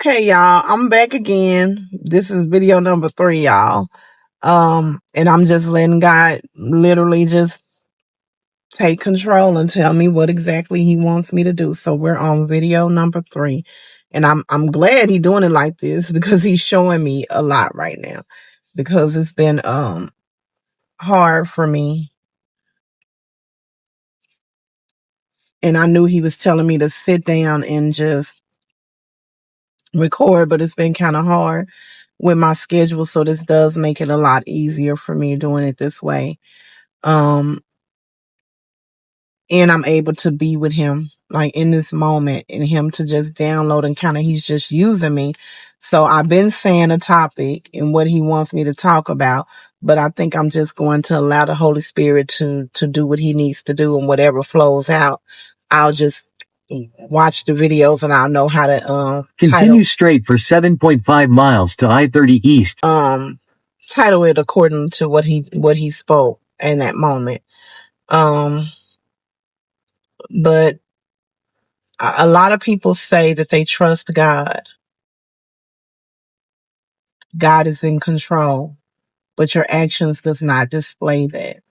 Okay, y'all, I'm back again. This is video number 3, y'all. And I'm just letting God literally just take control and tell me what exactly he wants me to do. So we're on video number 3. And I'm glad he's doing it like this because he's showing me a lot right now. Because it's been hard for me. And I knew he was telling me to sit down and just record, but it's been kind of hard with my schedule. So this does make it a lot easier for me doing it this way. And I'm able to be with him like in this moment and him to just download and kind of, he's just using me. So I've been saying a topic and what he wants me to talk about, but I think I'm just going to allow the Holy Spirit to do what he needs to do, and whatever flows out, I'll just watch the videos and I'll know how to Continue straight for 7.5 miles to I-30 East. Title it according to what he spoke in that moment. But a lot of people say that they trust God. God is in control, but your actions does not display that.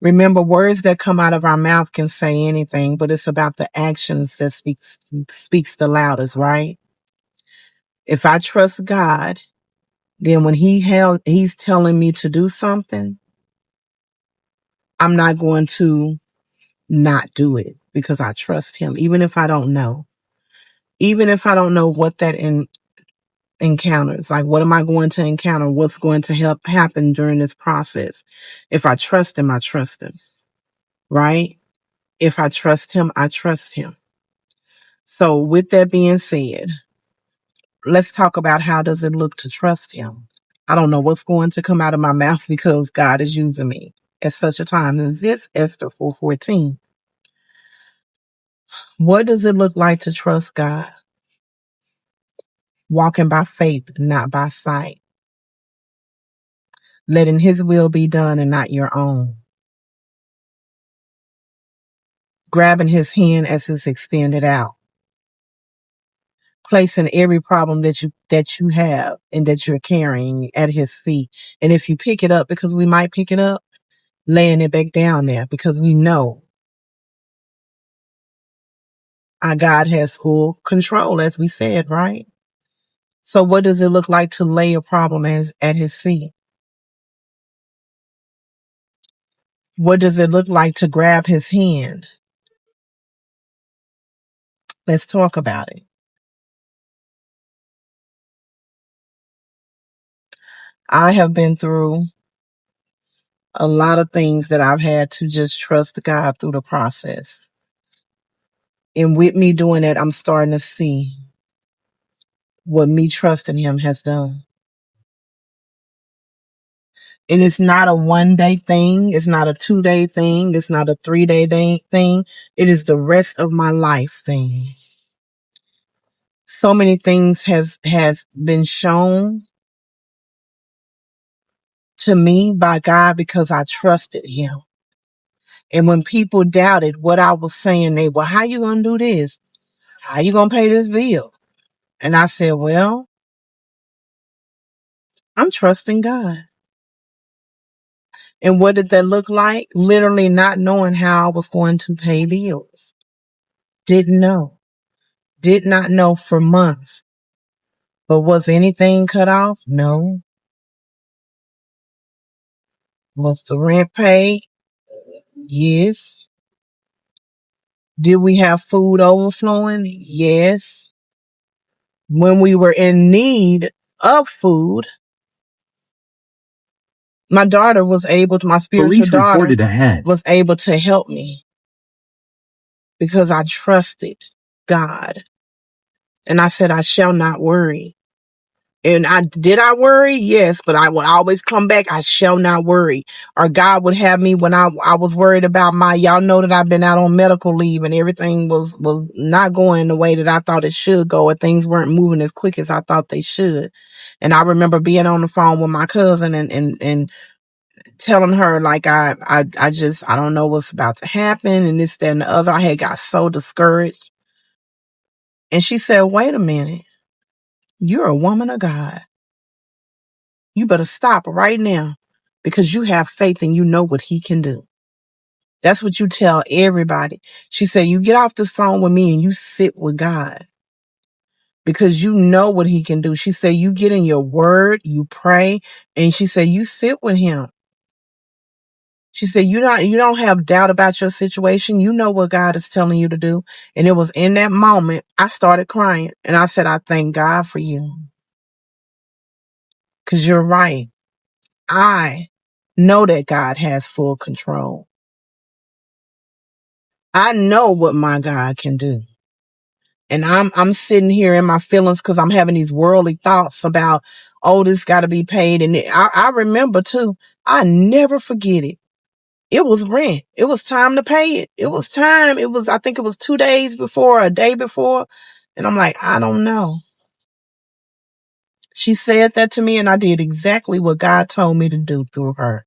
Remember, words that come out of our mouth can say anything, but it's about the actions that speaks the loudest, right? If I trust God, then when he's telling me to do something, I'm not going to not do it because I trust him, even if I don't know. Even if I don't know what that encounters, like what am I going to encounter? What's going to happen during this process? If I trust him, I trust him, right? If I trust him, I trust him. So with that being said, let's talk about how does it look to trust him. I don't know what's going to come out of my mouth because God is using me at such a time as this. Esther 4:14. What does it look like to trust God? Walking by faith, not by sight. Letting his will be done and not your own. Grabbing his hand as it's extended out. Placing every problem that you have and that you're carrying at his feet. And if you pick it up, because we might pick it up, laying it back down there because we know our God has full control, as we said, right? So what does it look like to lay a problem at his feet? What does it look like to grab his hand? Let's talk about it. I have been through a lot of things that I've had to just trust God through the process. And with me doing that, I'm starting to see what me trusting him has done. And it's not a 1-day thing. It's not a 2-day thing. It's not a 3-day thing. It is the rest of my life thing. So many things has been shown to me by God because I trusted him. And when people doubted what I was saying, well, how you going to do this? How you going to pay this bill? And I said, well, I'm trusting God. And what did that look like? Literally not knowing how I was going to pay bills. Didn't know. Did not know for months. But was anything cut off? No. Was the rent paid? Yes. Did we have food overflowing? Yes. When we were in need of food, my daughter was able to, my spiritual Police daughter reported ahead. was able to help me because I trusted God. And I said, I shall not worry. And I worry? Yes, but I would always come back. I shall not worry. Or God would have me when I was worried about y'all know that I've been out on medical leave and everything was not going the way that I thought it should go, or things weren't moving as quick as I thought they should. And I remember being on the phone with my cousin and telling her like I don't know what's about to happen and this, that, and the other. I had got so discouraged. And she said, wait a minute. You're a woman of God. You better stop right now because you have faith and you know what he can do. That's what you tell everybody. She said, you get off this phone with me and you sit with God because you know what he can do. She said, you get in your word, you pray, and she said, you sit with him. She said, you don't have doubt about your situation. You know what God is telling you to do. And it was in that moment I started crying and I said, I thank God for you. Cause you're right. I know that God has full control. I know what my God can do. And I'm sitting here in my feelings because I'm having these worldly thoughts about, oh, this got to be paid. And I remember too, I never forget it. It was rent. It was time to pay it. It was time. I think it was 2 days before, a day before. And I'm like, I don't know. She said that to me and I did exactly what God told me to do through her.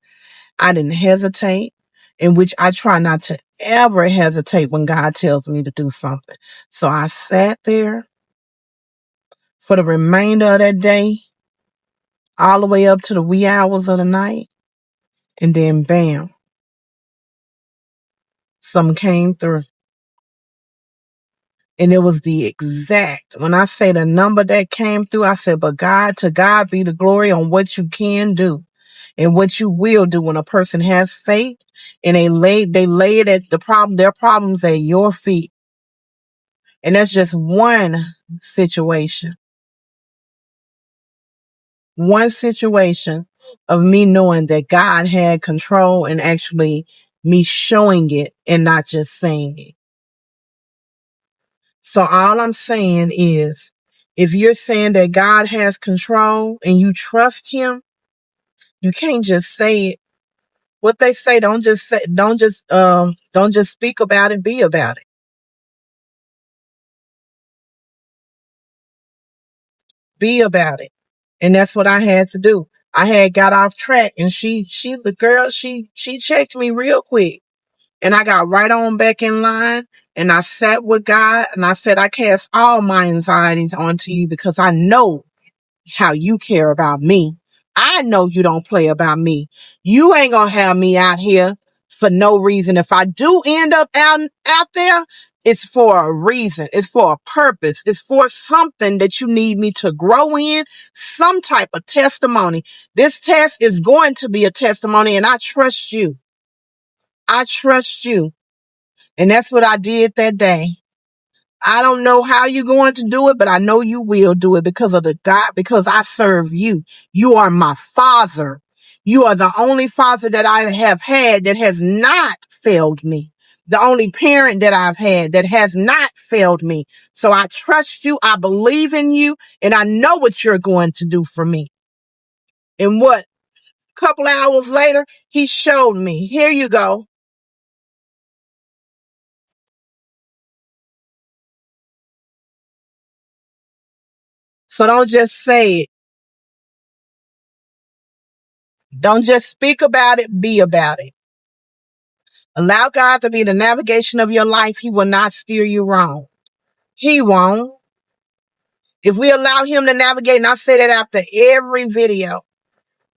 I didn't hesitate, in which I try not to ever hesitate when God tells me to do something. So I sat there for the remainder of that day, all the way up to the wee hours of the night. And then bam, something came through. And it was the exact, when I say the number that came through, I said, but God, to God be the glory on what you can do and what you will do when a person has faith and they lay it at their problems at your feet. And that's just one situation. One situation of me knowing that God had control and actually me showing it and not just saying it. So all I'm saying is, if you're saying that God has control and you trust him, you can't just say it. What they say, don't just speak about it, be about it. Be about it. And that's what I had to do. I had got off track and she checked me real quick. And I got right on back in line and I sat with God and I said, I cast all my anxieties onto you because I know how you care about me. I know you don't play about me. You ain't gonna have me out here for no reason. If I do end up out there, it's for a reason. It's for a purpose. It's for something that you need me to grow in, some type of testimony. This test is going to be a testimony and I trust you. I trust you. And that's what I did that day. I don't know how you're going to do it, but I know you will do it because I serve you. You are my father. You are the only father that I have had that has not failed me. The only parent that I've had that has not failed me. So I trust you. I believe in you and I know what you're going to do for me. And what? A couple hours later, he showed me, here you go. So don't just say it. Don't just speak about it, be about it. Allow God to be the navigation of your life. He will not steer you wrong. He won't. If we allow him to navigate, and I say that after every video,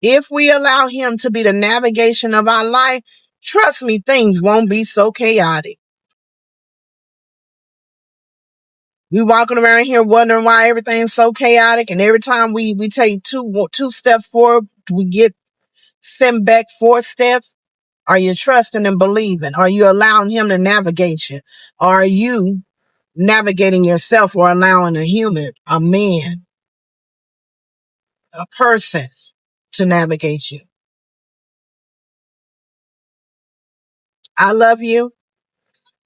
if we allow him to be the navigation of our life, trust me, things won't be so chaotic. We walking around here wondering why everything's so chaotic, and every time we take two steps forward, we get sent back 4 steps. Are you trusting and believing? Are you allowing him to navigate you? Are you navigating yourself or allowing a human, a man, a person to navigate you? I love you,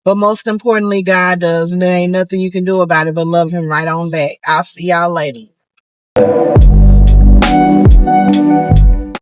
but most importantly, God does, and there ain't nothing you can do about it but love him right on back. I'll see y'all later.